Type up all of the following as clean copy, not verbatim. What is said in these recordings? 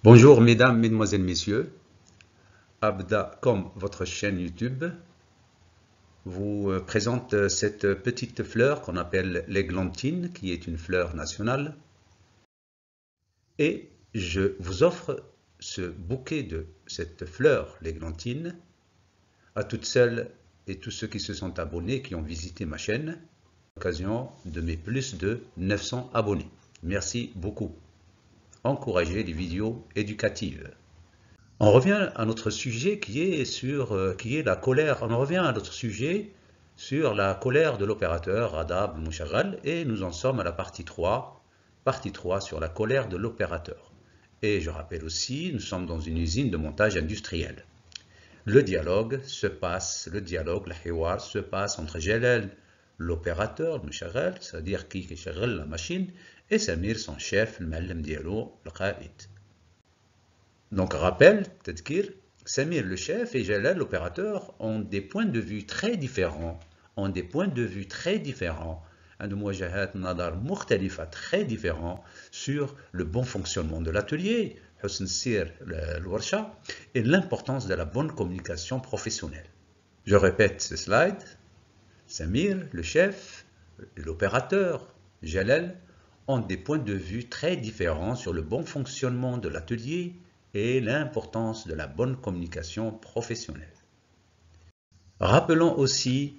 Bonjour mesdames, mesdemoiselles, messieurs. Abda.com, votre chaîne YouTube, vous présente cette petite fleur qu'on appelle l'églantine, qui est une fleur nationale. Et je vous offre ce bouquet de cette fleur, l'églantine, à toutes celles et tous ceux qui se sont abonnés, qui ont visité ma chaîne, à l'occasion de mes plus de 900 abonnés. Merci beaucoup. Encouragez les vidéos éducatives. On revient à notre sujet qui est la colère. On revient à notre sujet sur la colère de l'opérateur Radab Mouchagal et nous en sommes à la partie 3 sur la colère de l'opérateur. Et je rappelle aussi, nous sommes dans une usine de montage industriel. Le dialogue, la hiwar se passe entre Jalal, l'opérateur, Mouchagal, c'est-à-dire qui chagale la machine, et Samir, son chef, le ma'allem dialo, le qa'id. Donc, rappel, Tadkir, Samir le chef et Jalal l'opérateur ont des points de vue très différents, un de muwajahat nadar mukhtalifa très différents sur le bon fonctionnement de l'atelier, husn sir l'warsha, et l'importance de la bonne communication professionnelle. Je répète ce slide. Samir, le chef, et l'opérateur, Jalal, ont des points de vue très différents sur le bon fonctionnement de l'atelier et l'importance de la bonne communication professionnelle. Rappelons aussi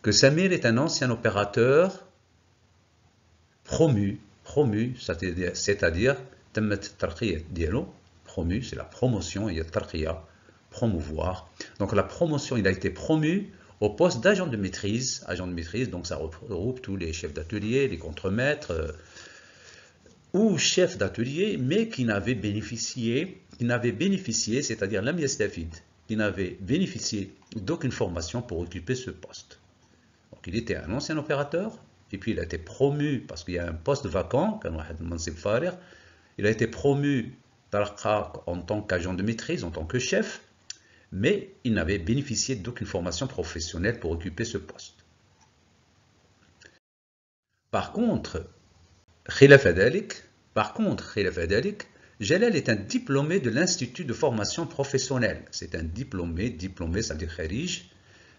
que Samir est un ancien opérateur promu, c'est-à-dire promu, c'est la promotion, il y a tarqiya, promouvoir. Donc la promotion, il a été promu au poste d'agent de maîtrise, donc ça regroupe tous les chefs d'atelier, les contremaîtres, ou chef d'atelier, mais qui n'avait bénéficié, c'est-à-dire l'am yastafid, qui n'avait bénéficié d'aucune formation pour occuper ce poste. Donc il était un ancien opérateur, et puis il a été promu, parce qu'il y a un poste vacant, il a été promu en tant qu'agent de maîtrise, en tant que chef, mais il n'avait bénéficié d'aucune formation professionnelle pour occuper ce poste. Par contre, Khilaf Adalik, Jalal est un diplômé de l'Institut de formation professionnelle. C'est un diplômé, ça veut dire kharij,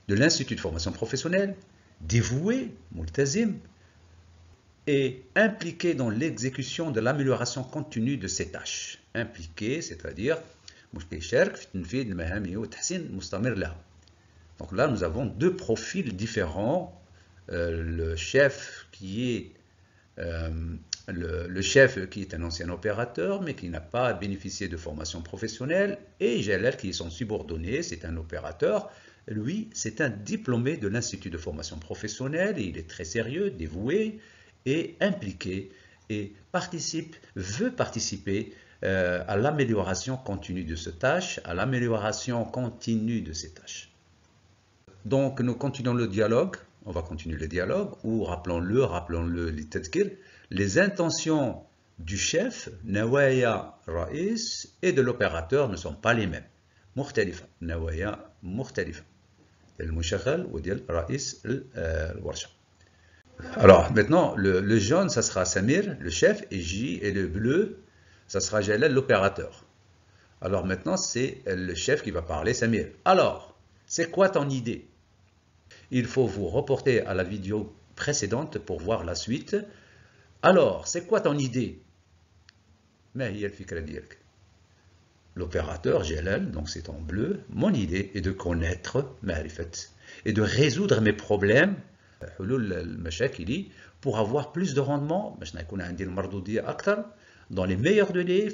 de l'Institut de formation professionnelle, dévoué, multazim, et impliqué dans l'exécution de l'amélioration continue de ses tâches. Impliqué, c'est-à-dire, donc là, nous avons deux profils différents. Le chef qui est un ancien opérateur, mais qui n'a pas bénéficié de formation professionnelle, et Jalal qui est son subordonné, c'est un opérateur. Lui, c'est un diplômé de l'Institut de formation professionnelle, et il est très sérieux, dévoué, et impliqué, et veut participer à l'amélioration continue de ses tâches, Donc, nous continuons le dialogue. On va continuer le dialogue, ou rappelons-le, les intentions du chef, Nawaya Raïs, et de l'opérateur ne sont pas les mêmes. Mukhtalifa, Nawaya Mukhtalifa. El-Mushakhal ou Dial Raïs el-Warsha. Alors, maintenant, le jaune, ça sera Samir, le chef, et le bleu, ça sera Jalal, l'opérateur. Alors, maintenant, c'est le chef qui va parler, Samir. Alors, c'est quoi ton idée? Il faut vous reporter à la vidéo précédente pour voir la suite. Alors, c'est quoi ton idée? L'opérateur, Jalal, donc c'est en bleu, mon idée est de connaître et de résoudre mes problèmes pour avoir plus de rendement dans les meilleurs délais,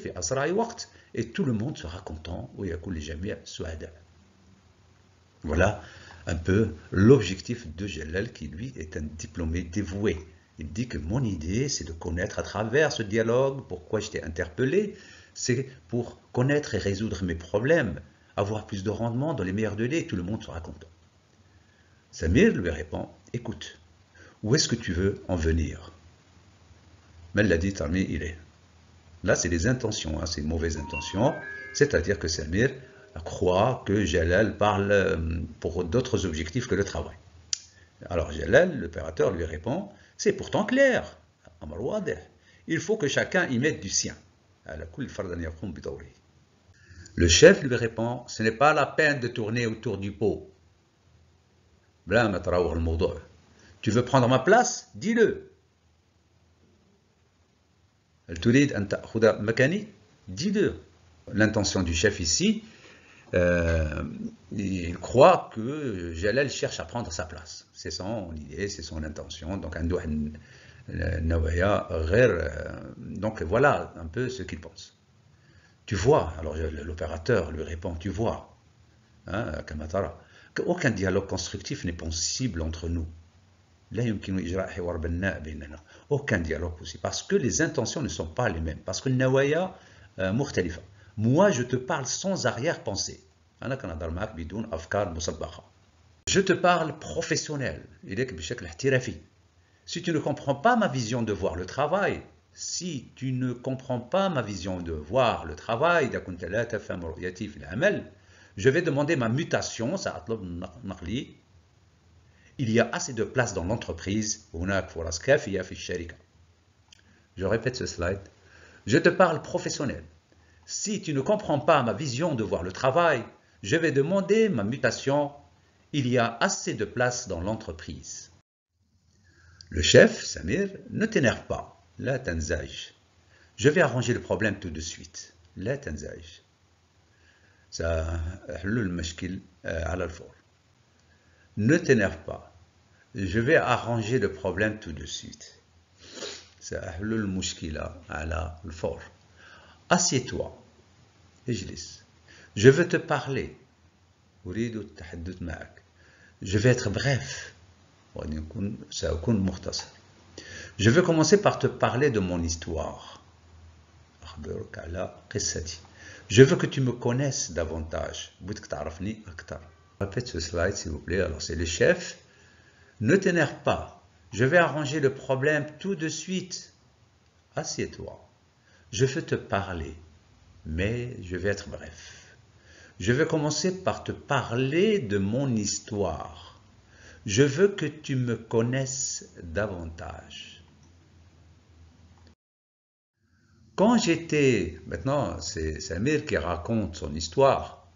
et tout le monde sera content. Voilà un peu l'objectif de Jalal, qui lui est un diplômé dévoué. Il dit que mon idée, c'est de connaître à travers ce dialogue pourquoi je t'ai interpellé, c'est pour connaître et résoudre mes problèmes, avoir plus de rendement dans les meilleurs délais, et tout le monde sera content. Samir lui répond, écoute, où est-ce que tu veux en venir? Mais il a dit, il est. Là, c'est les intentions, c'est une mauvaise intention, c'est-à-dire que Samir croit que Jalal parle pour d'autres objectifs que le travail. Alors Jalal, l'opérateur, lui répond, c'est pourtant clair, il faut que chacun y mette du sien. Le chef lui répond, ce n'est pas la peine de tourner autour du pot. Tu veux prendre ma place? Dis-le. Dis-le. L'intention du chef ici, il croit que Jalal cherche à prendre sa place. C'est son idée, c'est son intention. Donc voilà un peu ce qu'il pense. Tu vois, alors l'opérateur lui répond, tu vois, hein, qu'aucun dialogue constructif n'est possible entre nous. Aucun dialogue possible, parce que les intentions ne sont pas les mêmes, parce que le nawaya مختلفة. Moi, je te parle sans arrière-pensée. Je te parle professionnel. Si tu ne comprends pas ma vision de voir le travail, je vais demander ma mutation. Il y a assez de place dans l'entreprise. Je répète ce slide. Je te parle professionnel. Si tu ne comprends pas ma vision de voir le travail, je vais demander ma mutation. Il y a assez de place dans l'entreprise. Le chef, Samir, ne t'énerve pas. La tanzaj. Je vais arranger le problème tout de suite. La tanzaj. Ne t'énerve pas. Je vais arranger le problème tout de suite. Assieds-toi. Je veux te parler. Je vais être bref. Je veux commencer par te parler de mon histoire. Je veux que tu me connaisses davantage. Répète ce slide s'il vous plaît. Alors c'est le chef. Ne t'énerve pas. Je vais arranger le problème tout de suite. Assieds-toi. Je veux te parler, mais je vais être bref. Je vais commencer par te parler de mon histoire. Je veux que tu me connaisses davantage. Quand j'étais, maintenant c'est Samir qui raconte son histoire,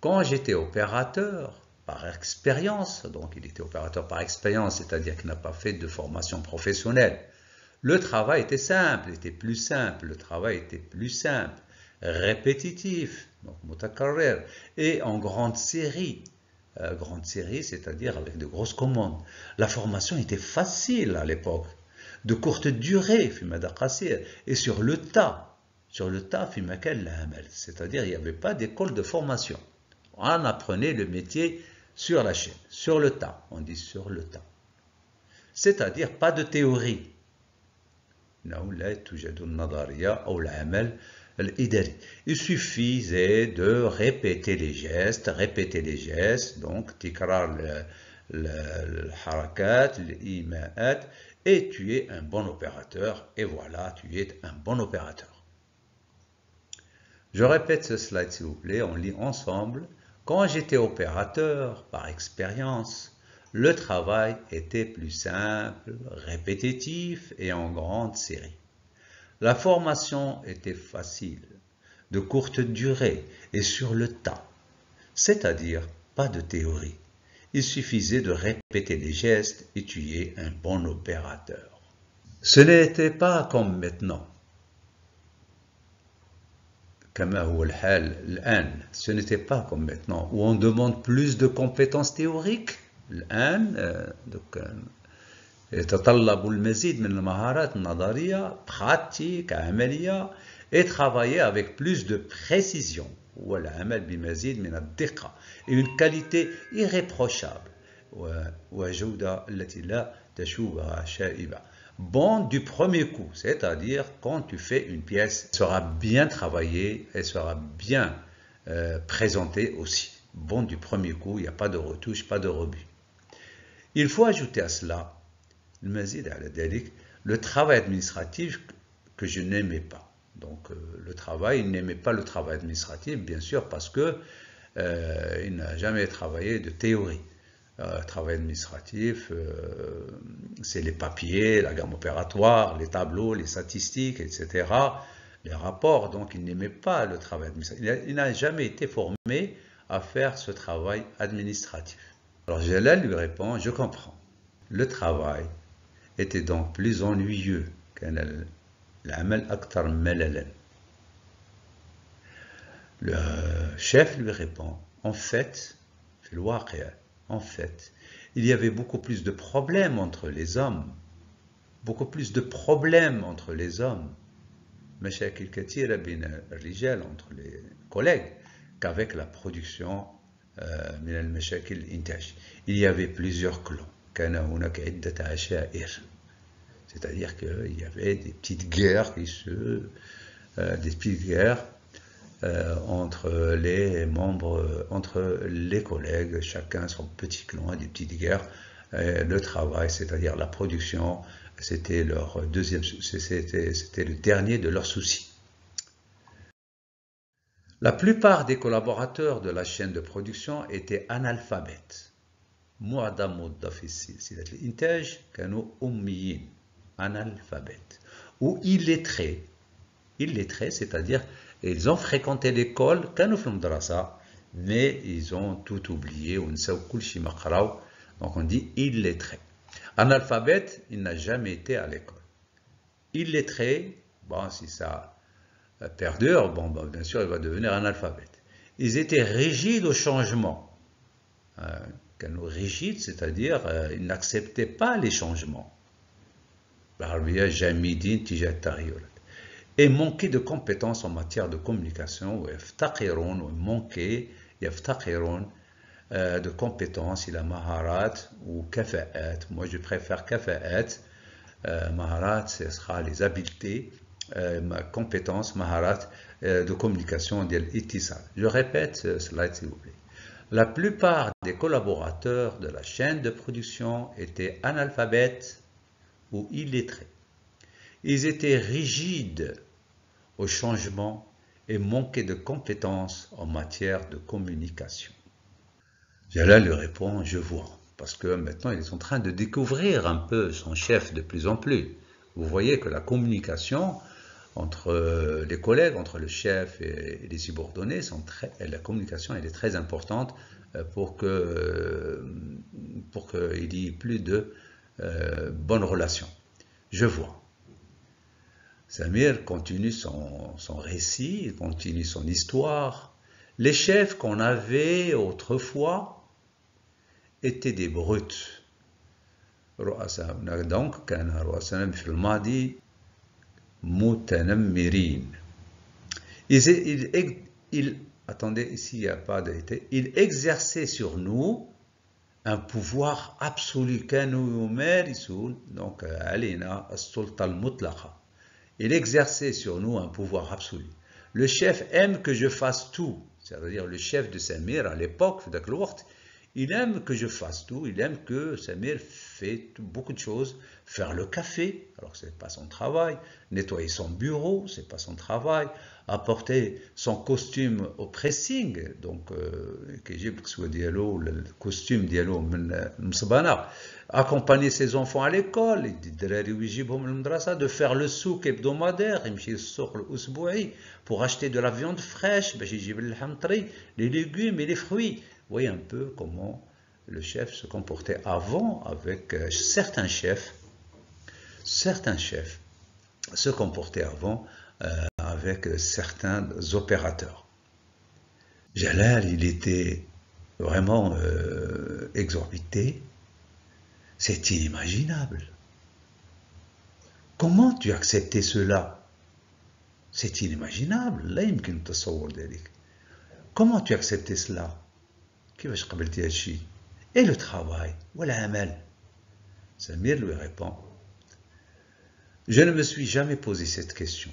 quand j'étais opérateur par expérience, donc il était opérateur par expérience, c'est-à-dire qu'il n'a pas fait de formation professionnelle, le travail était simple, était plus simple, le travail était plus simple, répétitif, donc mutakarrer, et en grande série, c'est-à-dire avec de grosses commandes. La formation était facile à l'époque, de courte durée, et sur le tas, c'est-à-dire il n'y avait pas d'école de formation. On apprenait le métier sur la chaîne, sur le tas, on dit sur le tas. C'est-à-dire pas de théorie. Il suffisait de répéter les gestes, donc tikrar al-harakat, al-ima'at, et tu es un bon opérateur, et voilà, tu es un bon opérateur. Je répète ce slide s'il vous plaît, on lit ensemble. Quand j'étais opérateur, par expérience, le travail était plus simple, répétitif et en grande série. La formation était facile, de courte durée et sur le tas, c'est-à-dire pas de théorie. Il suffisait de répéter les gestes et tu es un bon opérateur. Ce n'était pas comme maintenant. Ce n'était pas comme maintenant, où on demande plus de compétences théoriques. يتطلب المزيد من المهارات النظرية pratique, عملية, et travailler avec plus de précision. والعمل بمزيد من الدقة et une qualité irréprochable. وجودة التي لا تشوبها شائبة. Bon du premier coup, c'est-à-dire quand tu fais une pièce, elle sera bien travaillée, elle sera bien présentée aussi. Bon du premier coup, il n'y a pas de retouche, pas de rebut. Il faut ajouter à cela le travail administratif que je n'aimais pas. Donc il n'aimait pas le travail administratif, bien sûr, parce que il n'a jamais travaillé de théorie. Travail administratif, c'est les papiers, la gamme opératoire, les tableaux, les statistiques, etc. les rapports, donc il n'aimait pas le travail administratif. Il n'a jamais été formé à faire ce travail administratif. Alors Jalal lui répond, je comprends. Le travail était donc plus ennuyeux qu'un العمل أكثر مللا. Le chef lui répond, en fait, en fait, il y avait beaucoup plus de problèmes entre les hommes, beaucoup plus de problèmes entre les hommes, مشاكل كثيرة بين الرجال entre les collègues, qu'avec la production من المشاكل الإنتاج. Il y avait plusieurs clans, كان هناك عدة عشائر. C'est-à-dire qu'il y avait des petites guerres entre les membres, entre les collègues, chacun son petit clan, des petites guerres. Le travail, c'est-à-dire la production, c'était le dernier de leurs soucis. La plupart des collaborateurs de la chaîne de production étaient analphabètes. معظم موظفي سلسلة الإنتاج كانوا أميين. Analphabètes ou illettrés, c'est-à-dire ils ont fréquenté l'école mais ils ont tout oublié, donc on dit illettré. Analphabète, il n'a jamais été à l'école. Illettré, bon, si ça perdure, bon, bien sûr il va devenir analphabète. Ils étaient rigides au changement, rigides, c'est-à-dire ils n'acceptaient pas les changements. Et manquer de compétences en matière de communication, de compétences, il a maharat ou kafa'at. Moi je préfère kafa'at. Maharat, ce sera les habiletés, compétences, maharat de communication. Je répète cela s'il vous plaît. La plupart des collaborateurs de la chaîne de production étaient analphabètes ou illettrés. Ils étaient rigides au changement et manquaient de compétences en matière de communication. Jalal lui répond, je vois, parce que maintenant il est en train de découvrir un peu son chef de plus en plus. Vous voyez que la communication entre les collègues, entre le chef et les subordonnés, la communication elle est très importante pour qu'il y ait plus de bonne relation. Je vois. Samir continue son récit, il continue son histoire. Les chefs qu'on avait autrefois étaient des brutes. Donc, كان رؤساء في الماضي متنمرين. Attendez, ici il n'y a pas d'été. Ils exerçaient sur nous un pouvoir absolu. كانوا يمارسون donc علينا السلطة المطلقة. Il exerçait sur nous un pouvoir absolu. Le chef aime que je fasse tout. C'est-à-dire le chef de Samir à l'époque, il aime que je fasse tout. Il aime que Samir fait beaucoup de choses. Faire le café, alors ce n'est pas son travail. Nettoyer son bureau, ce n'est pas son travail. Apporter son costume au pressing, donc le costume dialo accompagner ses enfants à l'école, de faire le souk hebdomadaire, pour acheter de la viande fraîche, les légumes et les fruits. Vous voyez un peu comment le chef se comportait avant avec certains chefs se comportaient avant avec certains opérateurs. Jalal, il était vraiment exorbité. C'est inimaginable. Comment tu acceptais cela? C'est inimaginable. Comment tu acceptais cela? Et le travail? Samir lui répond, je ne me suis jamais posé cette question.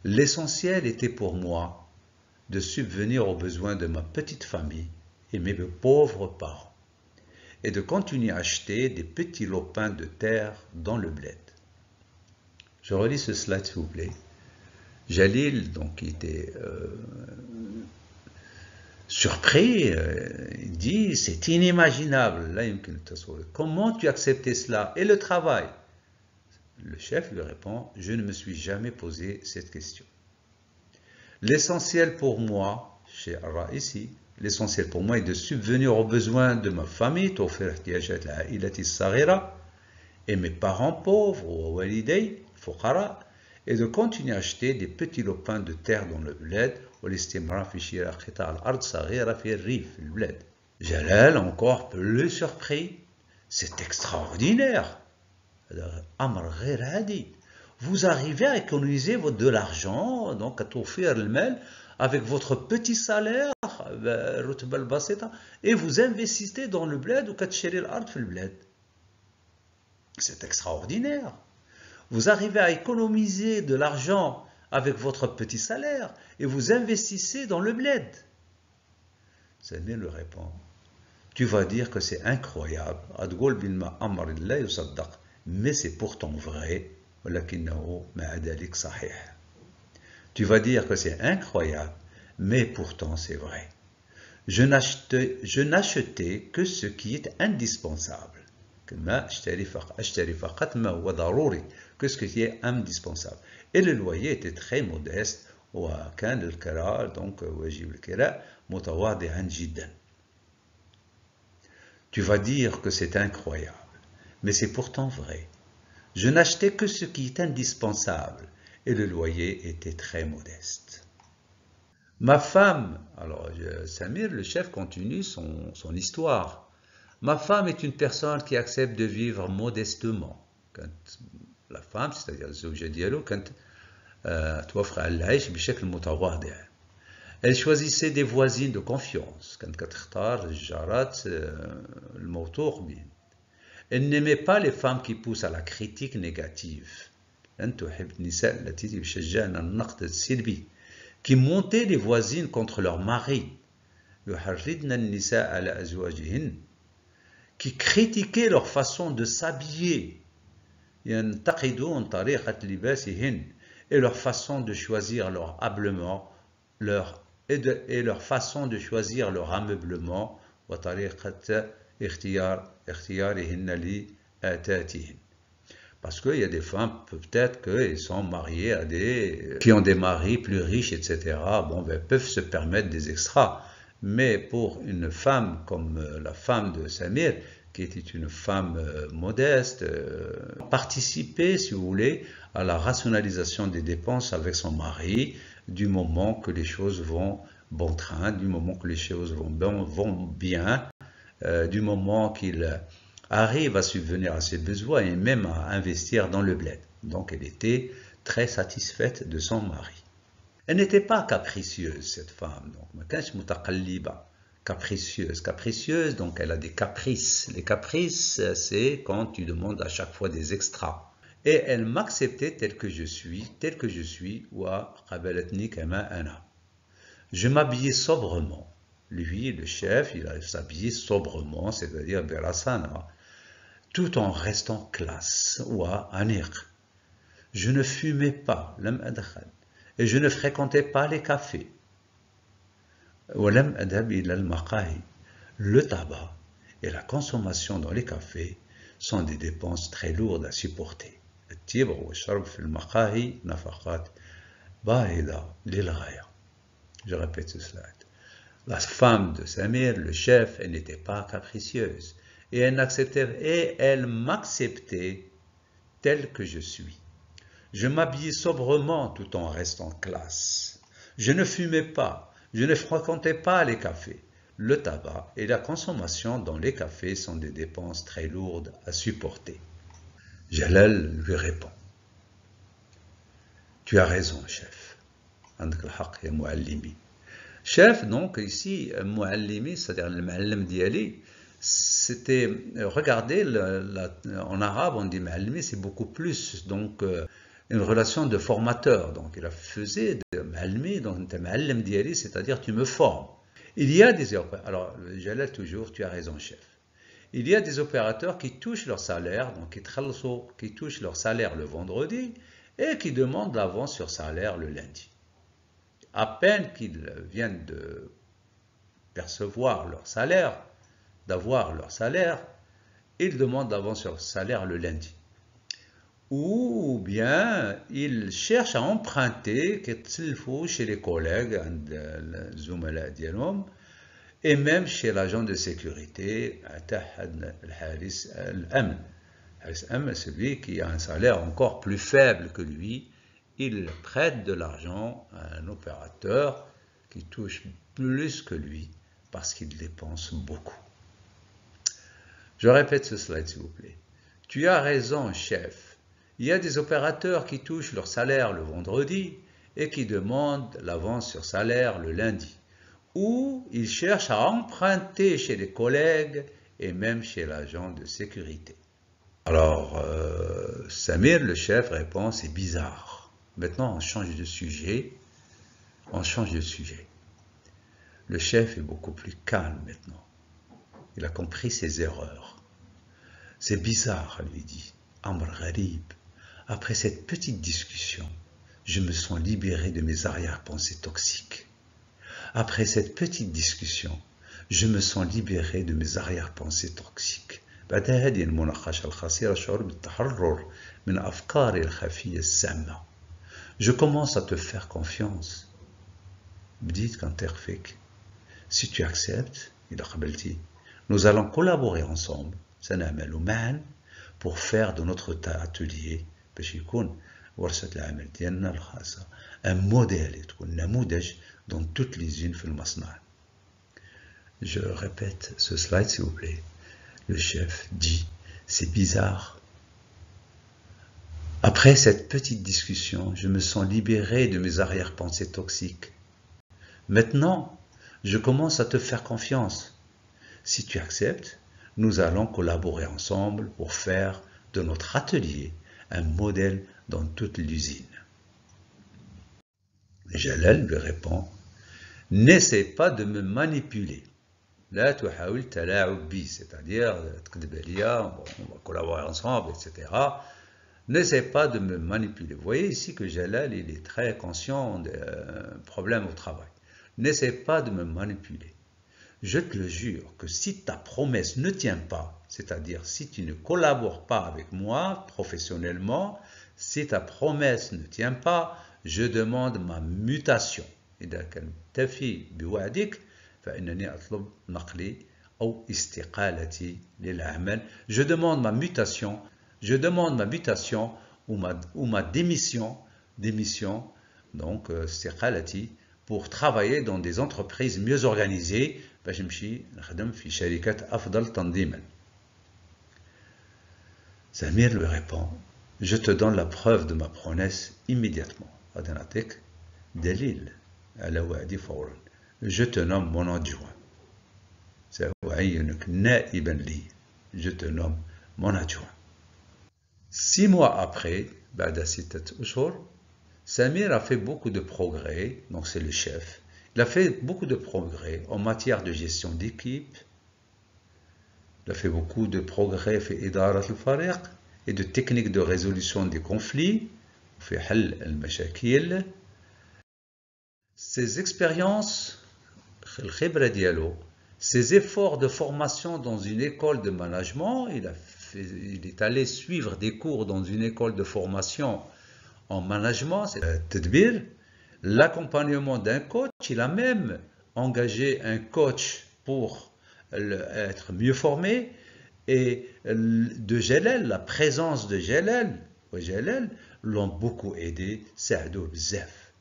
L'essentiel était pour moi de subvenir aux besoins de ma petite famille et mes pauvres parents, et de continuer à acheter des petits lopins de terre dans le bled. Je relis ce slide s'il vous plaît. Jalil, donc, qui était Surpris, il dit, c'est inimaginable. Là, comment tu acceptais cela? Et le travail? Le chef lui répond, je ne me suis jamais posé cette question. L'essentiel pour moi, chez Ar-Raisi, l'essentiel pour moi est de subvenir aux besoins de ma famille, et mes parents pauvres, et de continuer à acheter des petits lopins de terre dans le bled, Jalal, encore plus surpris, c'est extraordinaire. Vous arrivez à économiser de l'argent, donc à t'offrir le mail avec votre petit salaire, et vous investissez dans le bled ou le bled. C'est extraordinaire. Vous arrivez à économiser de l'argent avec votre petit salaire et vous investissez dans le bled. Samir lui répond, tu vas dire que c'est incroyable, mais c'est pourtant vrai. Tu vas dire que c'est incroyable, mais pourtant c'est vrai. Je n'achetais que ce qui est indispensable. Que ce qui est indispensable. Et le loyer était très modeste. Tu vas dire que c'est incroyable, mais c'est pourtant vrai. Je n'achetais que ce qui est indispensable et le loyer était très modeste. Ma femme, alors Samir, le chef, continue son histoire. Ma femme est une personne qui accepte de vivre modestement. Quand la femme, c'est-à-dire le زوجة ديالو, quand توافق على العيش بشكل متواضع. Elle choisissait des voisines de confiance. كانت كتختار الجارات الموثوق بهن. Elle n'aimait pas les femmes qui poussent à la critique négative. لن تحب النساء التي يشجعن النقد السلبي. Qui montaient les voisines contre leur mari. يحرضن النساء على أزواجهن. Qui critiquaient leur façon de s'habiller, ينتقدون طريقة لباسهن, et leur façon de choisir leur habillement, et leur façon de choisir leur ameublement, وطريقة اختيارهن لآتاتهن. Parce qu'il y a des femmes, peut-être qu'elles sont mariées à qui ont des maris plus riches, etc. Bon, ben, peuvent se permettre des extras. Mais pour une femme comme la femme de Samir, qui était une femme modeste, participer, si vous voulez, à la rationalisation des dépenses avec son mari, du moment que les choses vont bon train, du moment que les choses vont bien, du moment qu'il arrive à subvenir à ses besoins et même à investir dans le bled. Donc elle était très satisfaite de son mari. Elle n'était pas capricieuse, cette femme. Donc, capricieuse, donc elle a des caprices. Les caprices, c'est quand tu demandes à chaque fois des extras. Et elle m'acceptait tel que je suis, Je m'habillais sobrement. Lui, le chef, il allait s'habiller sobrement, c'est-à-dire Berasana, tout en restant classe, Je ne fumais pas, et je ne fréquentais pas les cafés. Le tabac et la consommation dans les cafés sont des dépenses très lourdes à supporter. Je répète ce slide. La femme de Samir, le chef, elle n'était pas capricieuse et elle m'acceptait tel que je suis. Je m'habillais sobrement tout en restant classe. Je ne fumais pas, je ne fréquentais pas les cafés. Le tabac et la consommation dans les cafés sont des dépenses très lourdes à supporter. Jalal lui répond, tu as raison, chef. Chef, donc ici, Muallimi, c'est-à-dire le Muallim diali, c'était, regardez, en arabe on dit Muallimi, c'est beaucoup plus, donc une relation de formateur. Donc il faisait de Muallimi, donc Muallim diali, c'est-à-dire tu me formes. Il y a des opérateurs, alors Jalal toujours, tu as raison, chef. Il y a des opérateurs qui touchent leur salaire, donc qui touchent leur salaire le vendredi et qui demandent l'avance sur salaire le lundi. À peine qu'ils viennent de percevoir leur salaire, d'avoir leur salaire, ils demandent l'avance sur leur salaire le lundi. Ou bien ils cherchent à emprunter chez les collègues, et même chez l'agent de sécurité, celui qui a un salaire encore plus faible que lui, il prête de l'argent à un opérateur qui touche plus que lui parce qu'il dépense beaucoup. Je répète ce slide s'il vous plaît. Tu as raison, chef. Il y a des opérateurs qui touchent leur salaire le vendredi et qui demandent l'avance sur salaire le lundi. Ou ils cherchent à emprunter chez les collègues et même chez l'agent de sécurité. Alors, Samir, le chef, répond, c'est bizarre. Maintenant, on change de sujet. Le chef est beaucoup plus calme maintenant. Il a compris ses erreurs. C'est bizarre, lui dit Amr Gharib. Après cette petite discussion, je me sens libéré de mes arrière-pensées toxiques. Après cette petite discussion, je me sens libéré de mes arrière-pensées toxiques. بعد هذه المناقشة القصيرة شعور بالتحرر من أفكاري الخفية السامة. Je commence à te faire confiance. بديت كنطيق فيك. Si tu acceptes, إذا قبلتي, nous allons collaborer ensemble. سنعمل معا pour faire de notre atelier باش يكون ورشة العمل ديالنا الخاصة un modèle تكون نموذج dans toutes les usines في المصنع. Je répète ce slide s'il vous plaît. Le chef dit, c'est bizarre. Après cette petite discussion, je me sens libéré de mes arrière-pensées toxiques. Maintenant, je commence à te faire confiance. Si tu acceptes, nous allons collaborer ensemble pour faire de notre atelier un modèle dans toute l'usine. Jalal lui répond, n'essaie pas de me manipuler. لا تحاول تلاعب بي, c'est-à-dire تكذب عليا, on va collaborer ensemble, etc. N'essaie pas de me manipuler. Vous voyez ici que Jalal, il est très conscient des problèmes au travail. N'essaie pas de me manipuler. Je te le jure que si ta promesse ne tient pas, c'est-à-dire si tu ne collabores pas avec moi professionnellement, si ta promesse ne tient pas, je demande ma mutation. إذا كان تفي بوعدك فإنني أطلب نقلي أو استقالتي للعمل. Je demande ma mutation ou ma démission, donc استقالتي, pour travailler dans des entreprises mieux organisées باش نمشي نخدم في شركات أفضل تنظيما. Samir lui répond, je te donne la preuve de ma promesse immédiatement. غادي نعطيك دليل على وعدي فورا. Je te nomme mon adjoint. سأعينك نائبا لي. Je te nomme mon adjoint. 6 mois après, بعد 6 أشهر, Samir a fait beaucoup de progrès, donc c'est le chef. Il a fait beaucoup de progrès en matière de gestion d'équipe. Il a fait beaucoup de progrès في إدارة الفريق et de techniques de résolution des conflits, في حل المشاكل. Ses expériences, ses efforts de formation dans une école de management, il est allé suivre des cours dans une école de formation en management, c'est Tadbir, l'accompagnement d'un coach. Il a même engagé un coach pour être mieux formé, et de Jalal, la présence de Jalal l'ont beaucoup aidé, Saadou Bzef.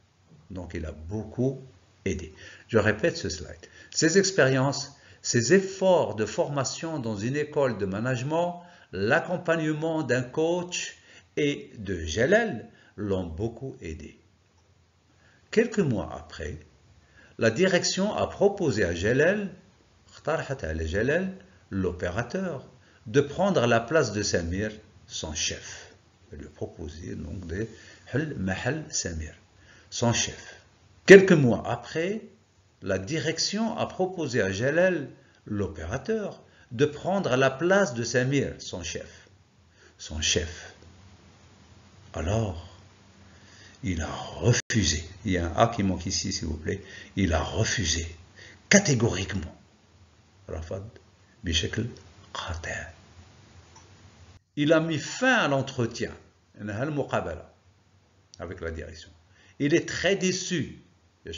Donc il a beaucoup aidé. Je répète ce slide. Ses expériences, ses efforts de formation dans une école de management, l'accompagnement d'un coach et de Jalal l'ont beaucoup aidé. Quelques mois après, la direction a proposé à Jalal, l'opérateur, de prendre la place de Samir, son chef. Elle lui a proposé donc de Mahal Samir, son chef. Quelques mois après, la direction a proposé à Jalal, l'opérateur, de prendre la place de Samir, son chef. Alors, il a refusé. Il y a un A qui manque ici, s'il vous plaît. Il a refusé. catégoriquement. رفض بشكل قاطع. Il a mis fin à l'entretien avec la direction. Il est très déçu. Il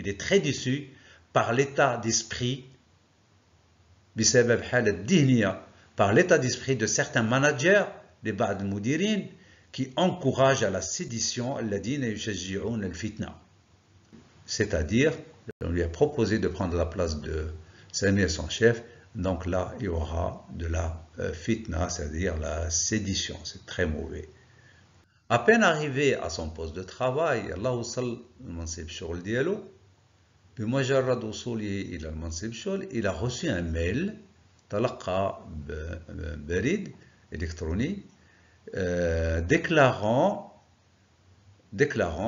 est très déçu par l'état d'esprit par l'état d'esprit de certains managers les بعض المديرين qui encouragent à la sédition الذين يشجعون الفتنة. C'est-à-dire, on lui a proposé de prendre la place de Samir, son chef. Donc là, il y aura de la fitna, c'est-à-dire la sédition. C'est très mauvais. À peine arrivé à son poste de travail, Allah وصل المنصب الشغل ديالو. بمجرد وصوله إلى المنصب الشغل, il a reçu un mail, تلقى بريد électronique, déclarant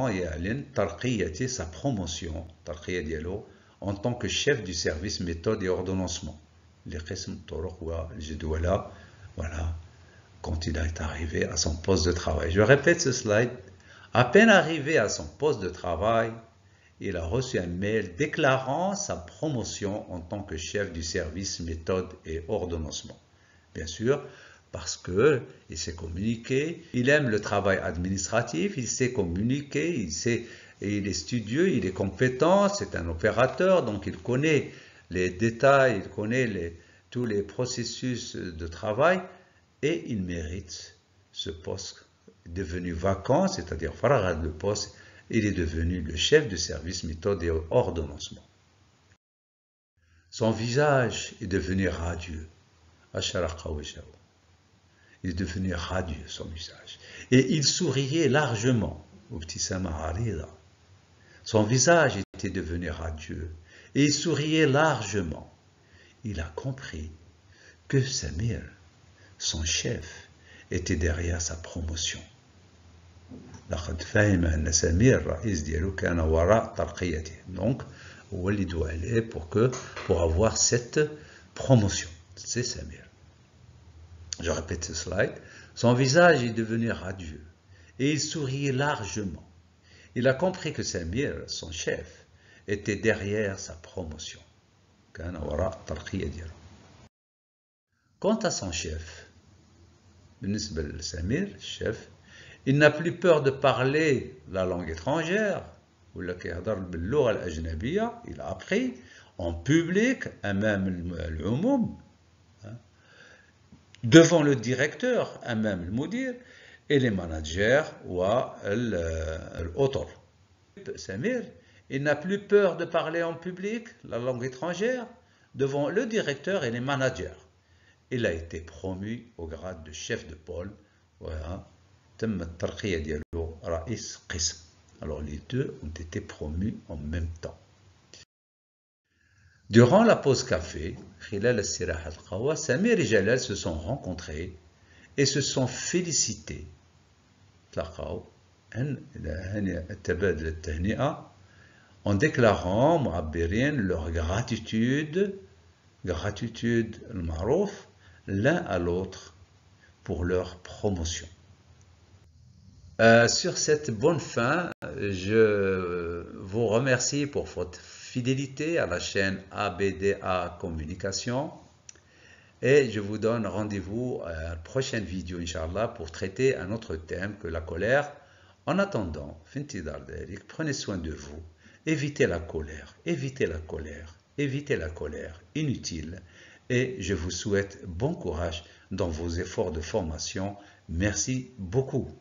يعلن ترقيته, sa promotion, ترقية ديالو, en tant que chef du service méthode et ordonnancement. Les qism الطرق والجدولة, voilà, quand il est arrivé à son poste de travail. Je répète ce slide. À peine arrivé à son poste de travail, il a reçu un mail déclarant sa promotion en tant que chef du service méthode et ordonnancement. Bien sûr, parce qu'il sait communiquer, il aime le travail administratif, il sait communiquer, il est studieux, il est compétent, c'est un opérateur, donc il connaît les détails, il connaît tous les processus de travail, et il mérite ce poste devenu vacant, c'est-à-dire faraghat le poste, il est devenu le chef du service méthode et ordonnancement. Son visage est devenu radieux. Il est devenu radieux, son visage. Et il souriait largement. Son visage était devenu radieux. Et il souriait largement. Il a compris que Samir, son chef, était derrière sa promotion. لقد فهم أن سمير الرئيس ديالو كان وراء ترقيته. Donc, هو اللي doit aller pour avoir cette promotion. C'est Samir. Je répète ce slide. Son visage est devenu radieux et il souriait largement. Il a compris que Samir, son chef, était derrière sa promotion. كان وراء الترقية ديالو. Quant à son chef, بالنسبة لسمير, chef, il n'a plus peur de parler la langue étrangère, il a appris en public, devant le directeur, et les managers ou l'autre. Samir, il n'a plus peur de parler en public la langue étrangère, devant le directeur et les managers. Il a été promu au grade de chef de pôle. Voilà. Alors les deux ont été promus en même temps. Durant la pause café, Samir et Jalal se sont rencontrés et se sont félicités en déclarant leur gratitude l'un à l'autre pour leur promotion. Sur cette bonne fin, je vous remercie pour votre fidélité à la chaîne ABDA Communication et je vous donne rendez-vous à la prochaine vidéo, Inch'Allah, pour traiter un autre thème que la colère. En attendant, prenez soin de vous, évitez la colère inutile et je vous souhaite bon courage dans vos efforts de formation. Merci beaucoup.